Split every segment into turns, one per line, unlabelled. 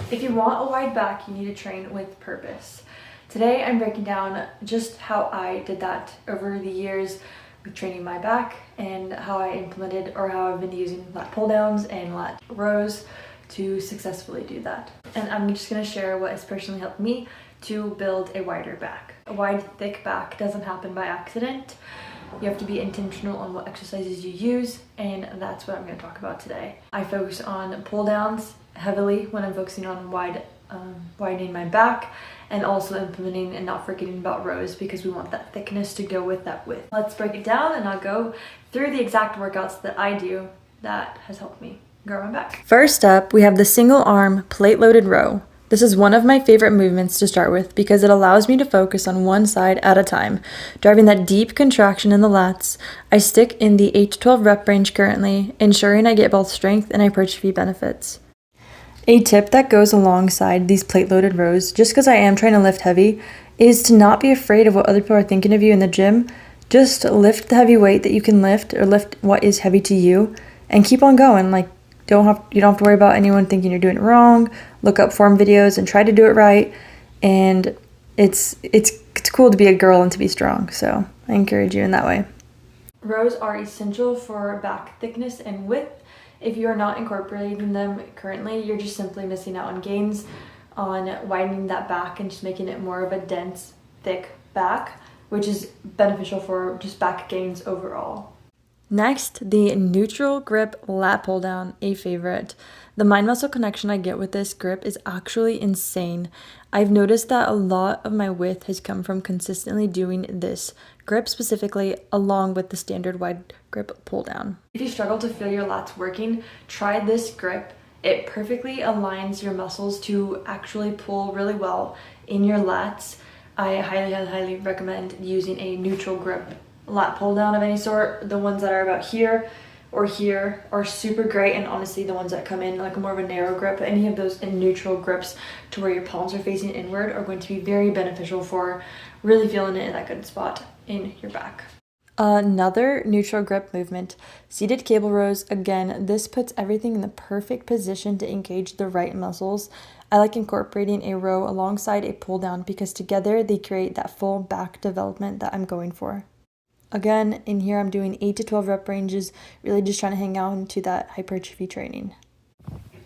If you want a wide back, you need to train with purpose. Today I'm breaking down just how I did that over the years with training my back and how I implemented or how I've been using lat pull downs and lat rows to successfully do that. And I'm just going to share what has personally helped me to build a wider back. A wide, thick back doesn't happen by accident. You have to be intentional on what exercises you use, and that's what I'm going to talk about today. I focus on pull downs heavily when I'm focusing on widening my back, and also implementing and not forgetting about rows because we want that thickness to go with that width. Let's break it down and I'll go through the exact workouts that I do that has helped me grow my back. First up, we have the single arm plate loaded row. This is one of my favorite movements to start with because it allows me to focus on one side at a time, driving that deep contraction in the lats. I stick in the 8 to 12 rep range currently, ensuring I get both strength and hypertrophy benefits. A tip that goes alongside these plate loaded rows, just because I am trying to lift heavy, is to not be afraid of what other people are thinking of you in the gym. Just lift the heavy weight that you can lift, or lift what is heavy to you, and keep on going. You don't have to worry about anyone thinking you're doing it wrong. Look up form videos and try to do it right. And it's cool to be a girl and to be strong. So I encourage you in that way. Rows are essential for back thickness and width. If you are not incorporating them currently, you're just simply missing out on gains on widening that back and just making it more of a dense, thick back, which is beneficial for just back gains overall. Next, the neutral grip lat pull down, a favorite. The mind muscle connection I get with this grip is actually insane. I've noticed that a lot of my width has come from consistently doing this grip specifically, along with the standard wide grip pull down. If you struggle to feel your lats working, try this grip. It perfectly aligns your muscles to actually pull really well in your lats. I highly recommend using a neutral grip lat pull down of any sort. The ones that are about here or here are super great, and honestly the ones that come in like more of a narrow grip, any of those in neutral grips to where your palms are facing inward, are going to be very beneficial for really feeling it in that good spot in your back. Another neutral grip movement, seated cable rows. Again, this puts everything in the perfect position to engage the right muscles. I like incorporating a row alongside a pull down because together they create that full back development that I'm going for. Again, in here I'm doing 8 to 12 rep ranges, really just trying to hang out into that hypertrophy training.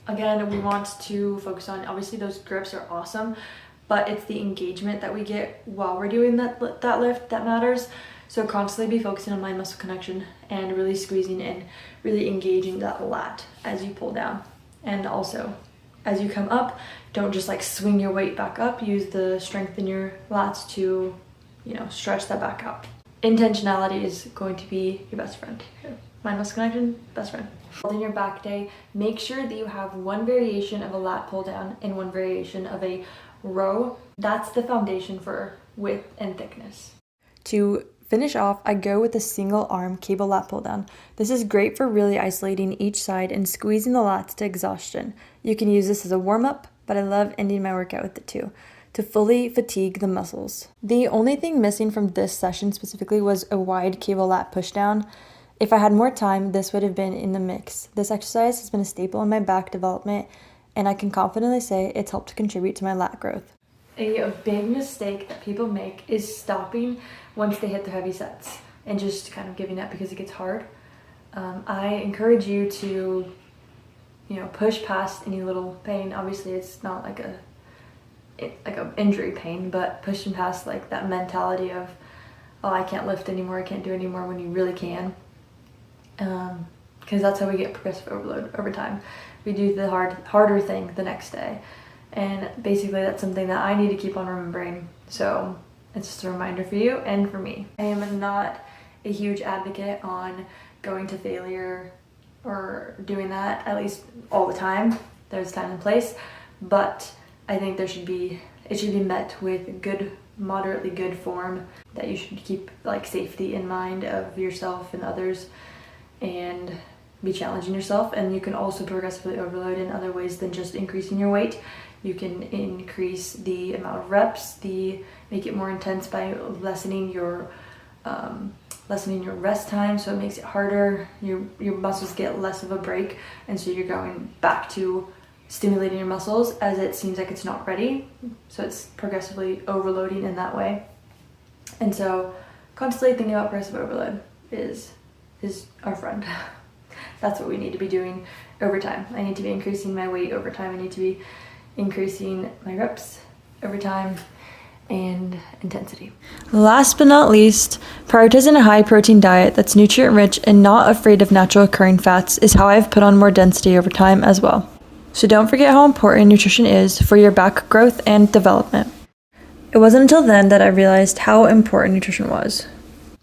Again, we want to focus on, obviously those grips are awesome, but it's the engagement that we get while we're doing that lift that matters. So constantly be focusing on mind muscle connection and really squeezing and really engaging that lat as you pull down. And also, as you come up, don't just swing your weight back up. Use the strength in your lats to, stretch that back out. Intentionality is going to be your best friend. Mind muscle connection, best friend. In your back day, make sure that you have one variation of a lat pull down and one variation of a row. That's the foundation for width and thickness. To finish off, I go with a single arm cable lat pull down. This is great for really isolating each side and squeezing the lats to exhaustion. You can use this as a warm-up, but I love ending my workout with it too, to fully fatigue the muscles. The only thing missing from this session specifically was a wide cable lat pushdown. If I had more time, this would have been in the mix. This exercise has been a staple in my back development, and I can confidently say it's helped to contribute to my lat growth. A big mistake that people make is stopping once they hit their heavy sets and just kind of giving up because it gets hard. I encourage you to, push past any little pain. Obviously, it's not like a injury pain, but pushing past that mentality of, oh, I can't lift anymore, I can't do anymore, when you really can. Because that's how we get progressive overload over time. We do the harder thing the next day, and basically that's something that I need to keep on remembering. So it's just a reminder for you and for me. I am not a huge advocate on going to failure or doing that, at least all the time. There's time and place, but I think it should be met with good, moderately good form, that you should keep safety in mind of yourself and others and be challenging yourself. And you can also progressively overload in other ways than just increasing your weight. You can increase the amount of reps, make it more intense by lessening your rest time, so it makes it harder. Your muscles get less of a break, and so you're going back to stimulating your muscles as it seems like it's not ready. So it's progressively overloading in that way. And so constantly thinking about progressive overload is our friend. That's what we need to be doing over time. I need to be increasing my weight over time. I need to be increasing my reps over time and intensity. Last but not least, prioritizing a high protein diet that's nutrient rich and not afraid of natural occurring fats is how I've put on more density over time as well. So don't forget how important nutrition is for your back growth and development. It wasn't until then that I realized how important nutrition was.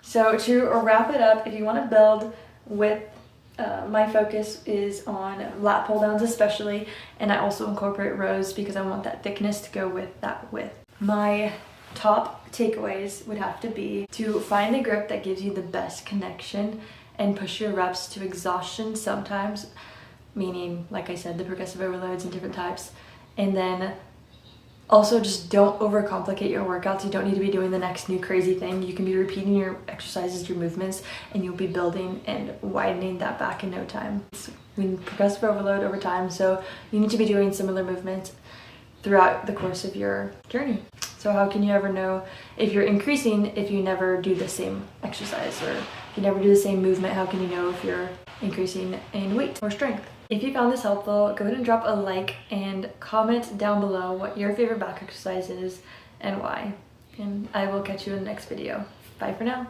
So to wrap it up, if you want to build with my focus is on lat pull downs especially, and I also incorporate rows because I want that thickness to go with that width. My top takeaways would have to be to find the grip that gives you the best connection and push your reps to exhaustion sometimes, meaning, like I said, the progressive overloads and different types. And then also just don't overcomplicate your workouts. You don't need to be doing the next new crazy thing. You can be repeating your exercises, your movements, and you'll be building and widening that back in no time. We need progressive overload over time, so you need to be doing similar movements throughout the course of your journey. So how can you ever know if you're increasing if you never do the same exercise, or if you never do the same movement? How can you know if you're increasing in weight or strength? If you found this helpful, go ahead and drop a like and comment down below what your favorite back exercise is and why. And I will catch you in the next video. Bye for now.